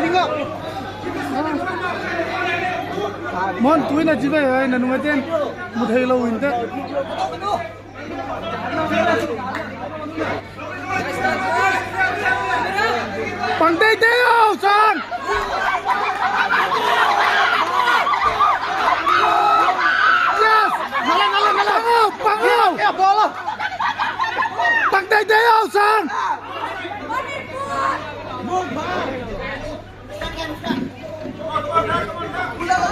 tinggal. Mon tuh ini juga ya, ini nungguin mudah lo winter. Pantai Teo, son. Yes, nalang. Pangau. Ya bola. Pantai Teo, son.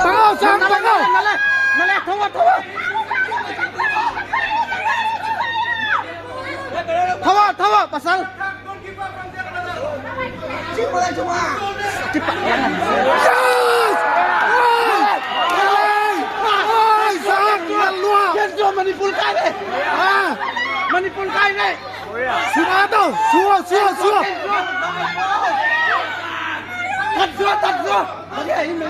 Pangau, son, pangau. Nalang, tunggu. Tawa, pasal. Cepat. Yes! Ay, sangat luar. Yes, cuma manipulkan ni. Manipulkan ni. Sudah tu, suah. Tak suah. Okey, ini.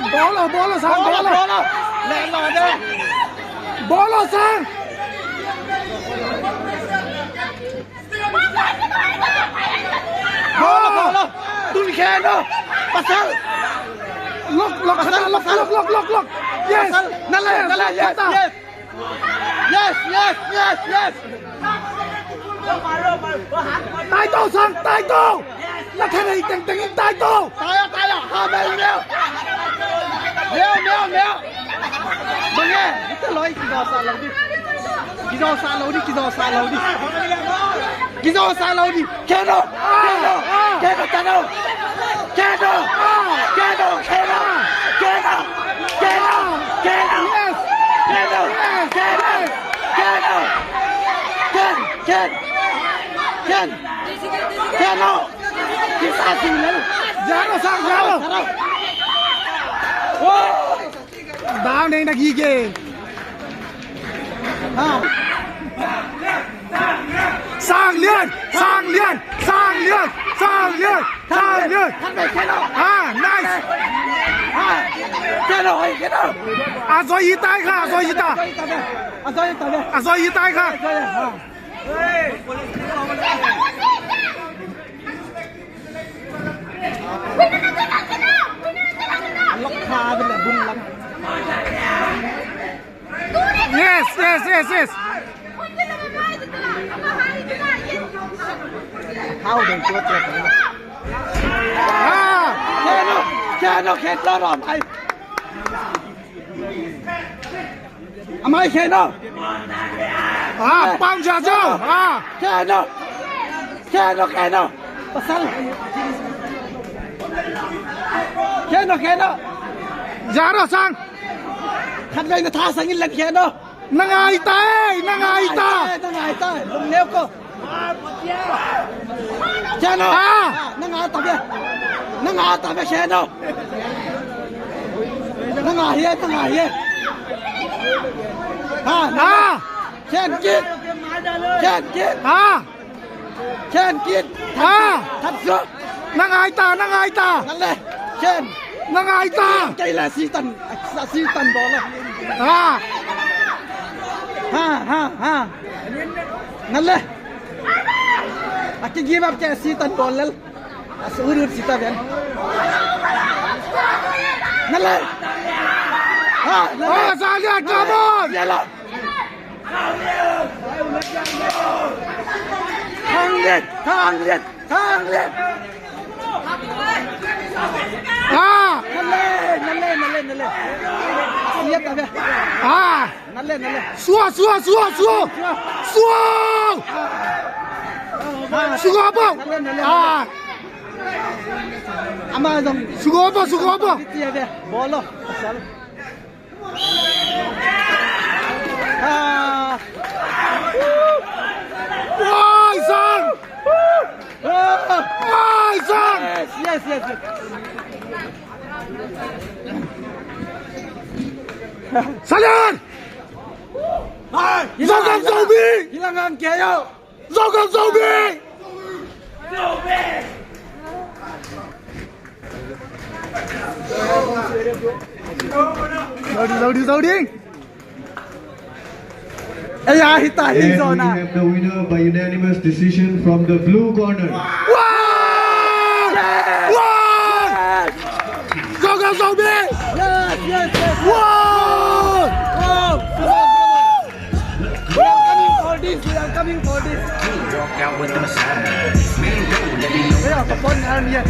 Bola, sang bola. Lelo deh. Bola, sang. Bola. Tuli kena. Pasal. Lock. Yes. Nala. Yes. Tai tô sang, tai tô. Là thế này tình tai tô. Tai à. Hai bên nèo. Mà nghe, cái lối kỳ dò xa lâu đi. Kỳ dò xa lâu đi. Keno. Kita sini lalu. Jangan. Đau này là gì kìa? Sang liên. Nice. Cái rồi. À rồi ý tay kha, Lóc kha bên là bung lắm. Yes. How they do it? Keno rồi mày. Mày Keno. Bang ra cho. Keno. Pasal. Keno. Jaro sang. Khăn đây là tha sang lên Keno. Nangai ta. Lùng leo cô. Keno. Nangai ta về Keno. Nangai ye. Chen kid. Thật sự. Nangai ta.นั่นแหละเช่น Nangai ta. Cái là si tần đó là. Ha.นั่นแหละAki give up ke si tần đó là. Urut si ta ben.นั่นแหละSalia, come on. Yellow. Thang liệt. Nale. Siap tak dia? Nale. Suah. Suah apa? Ama dong. Suah apa? Dia dia. Bola. Woi, Sang! Yes. Salian! Zogang Zobi! Hilangan kayo! Zogang Zobi! Loading. Ayan, hitahin And we zona. have the winner by unanimous decision from the blue corner. One! One! Go, go, go, B! Yes, yes, yes! One! Wow! We are coming for this, we are coming for this. Walk out with them signs. Man, go, let me know. Kaya, kapon nga niya.